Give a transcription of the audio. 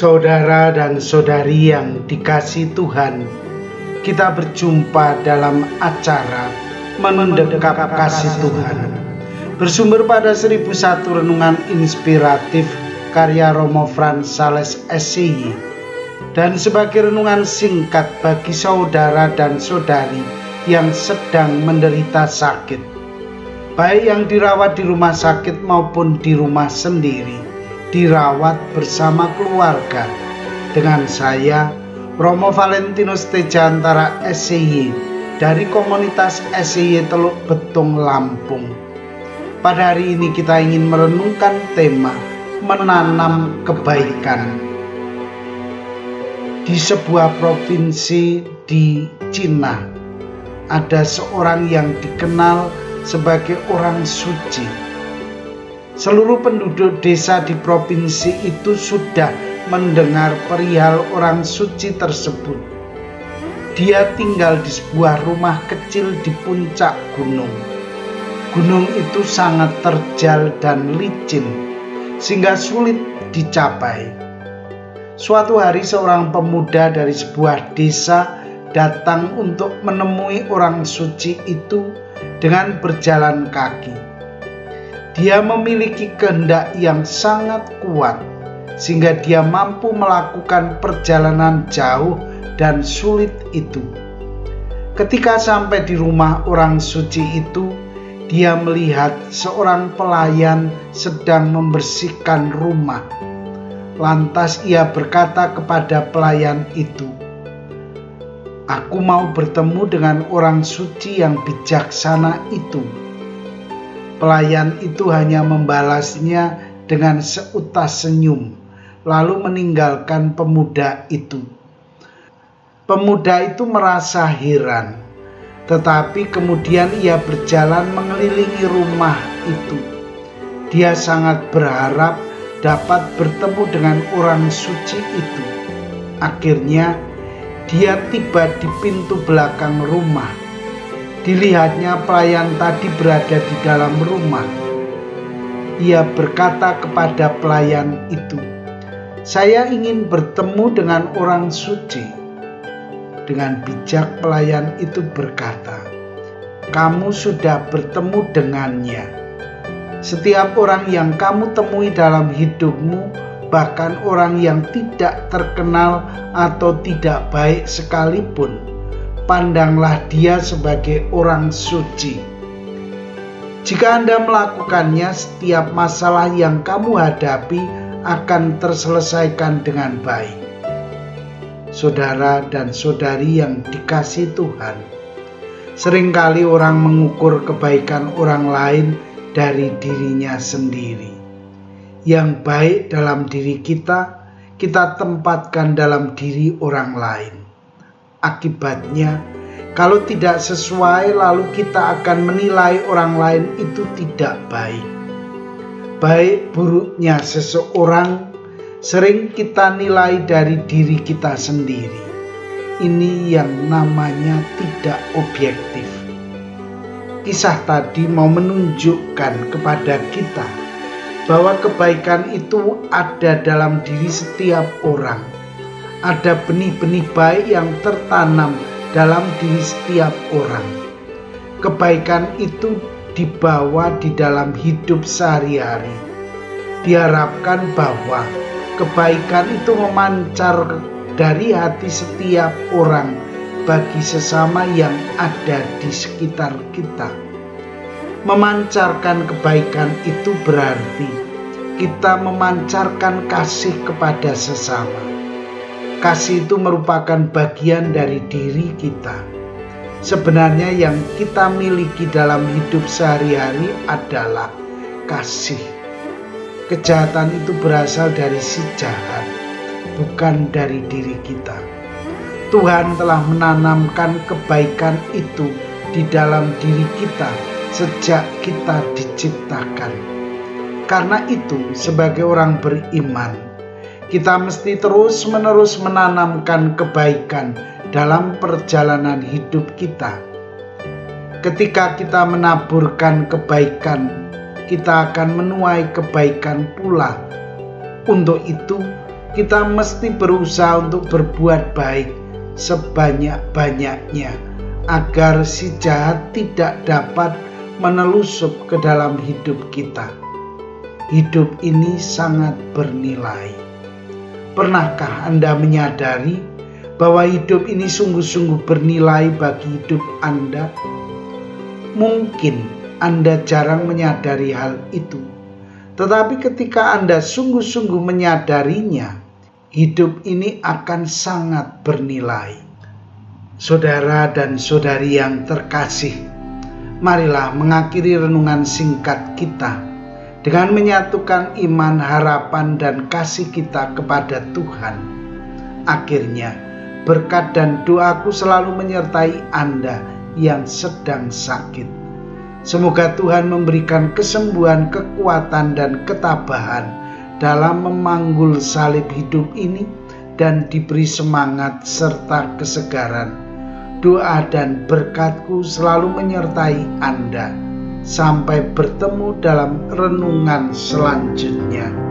Saudara dan saudari yang dikasihi Tuhan, kita berjumpa dalam acara Mendekap Kasih Tuhan, bersumber pada 1001 renungan inspiratif karya Romo Frans Sales SCY, dan sebagai renungan singkat bagi saudara dan saudari yang sedang menderita sakit, baik yang dirawat di rumah sakit maupun di rumah sendiri, dirawat bersama keluarga. Dengan saya, Romo Valentinus Tejantara SCY dari komunitas SCY Teluk Betung, Lampung. Pada hari ini kita ingin merenungkan tema menanam kebaikan. Di sebuah provinsi di Cina, ada seorang yang dikenal sebagai orang suci. Seluruh penduduk desa di provinsi itu sudah mendengar perihal orang suci tersebut. Dia tinggal di sebuah rumah kecil di puncak gunung. Gunung itu sangat terjal dan licin, sehingga sulit dicapai. Suatu hari seorang pemuda dari sebuah desa datang untuk menemui orang suci itu dengan berjalan kaki. Dia memiliki kehendak yang sangat kuat, sehingga dia mampu melakukan perjalanan jauh dan sulit itu. Ketika sampai di rumah orang suci itu, dia melihat seorang pelayan sedang membersihkan rumah. Lantas ia berkata kepada pelayan itu, "Aku mau bertemu dengan orang suci yang bijaksana itu." Pelayan itu hanya membalasnya dengan seutas senyum, lalu meninggalkan pemuda itu. Pemuda itu merasa heran, tetapi kemudian ia berjalan mengelilingi rumah itu. Dia sangat berharap dapat bertemu dengan orang suci itu. Akhirnya, dia tiba di pintu belakang rumah. Dilihatnya pelayan tadi berada di dalam rumah. Ia berkata kepada pelayan itu, "Saya ingin bertemu dengan orang suci." Dengan bijak pelayan itu berkata, "Kamu sudah bertemu dengannya. Setiap orang yang kamu temui dalam hidupmu, bahkan orang yang tidak terkenal atau tidak baik sekalipun, pandanglah dia sebagai orang suci. Jika Anda melakukannya, setiap masalah yang kamu hadapi akan terselesaikan dengan baik." Saudara dan saudari yang dikasihi Tuhan, seringkali orang mengukur kebaikan orang lain dari dirinya sendiri. Yang baik dalam diri kita, kita tempatkan dalam diri orang lain. Akibatnya, kalau tidak sesuai, lalu kita akan menilai orang lain itu tidak baik. Baik buruknya seseorang sering kita nilai dari diri kita sendiri. Ini yang namanya tidak objektif. Kisah tadi mau menunjukkan kepada kita bahwa kebaikan itu ada dalam diri setiap orang. Ada benih-benih baik yang tertanam dalam diri setiap orang. Kebaikan itu dibawa di dalam hidup sehari-hari. Diharapkan bahwa kebaikan itu memancar dari hati setiap orang bagi sesama yang ada di sekitar kita. Memancarkan kebaikan itu berarti kita memancarkan kasih kepada sesama. Kasih itu merupakan bagian dari diri kita. Sebenarnya yang kita miliki dalam hidup sehari-hari adalah kasih. Kejahatan itu berasal dari si jahat, bukan dari diri kita. Tuhan telah menanamkan kebaikan itu di dalam diri kita sejak kita diciptakan. Karena itu, sebagai orang beriman, kita mesti terus-menerus menanamkan kebaikan dalam perjalanan hidup kita. Ketika kita menaburkan kebaikan, kita akan menuai kebaikan pula. Untuk itu, kita mesti berusaha untuk berbuat baik sebanyak-banyaknya agar si jahat tidak dapat menelusup ke dalam hidup kita. Hidup ini sangat bernilai. Pernahkah Anda menyadari bahwa hidup ini sungguh-sungguh bernilai bagi hidup Anda? Mungkin Anda jarang menyadari hal itu, tetapi ketika Anda sungguh-sungguh menyadarinya, hidup ini akan sangat bernilai. Saudara dan saudari yang terkasih, marilah mengakhiri renungan singkat kita dengan menyatukan iman, harapan, dan kasih kita kepada Tuhan. Akhirnya, berkat dan doaku selalu menyertai Anda yang sedang sakit. Semoga Tuhan memberikan kesembuhan, kekuatan, dan ketabahan dalam memanggul salib hidup ini dan diberi semangat serta kesegaran. Doa dan berkatku selalu menyertai Anda. Sampai bertemu dalam renungan selanjutnya.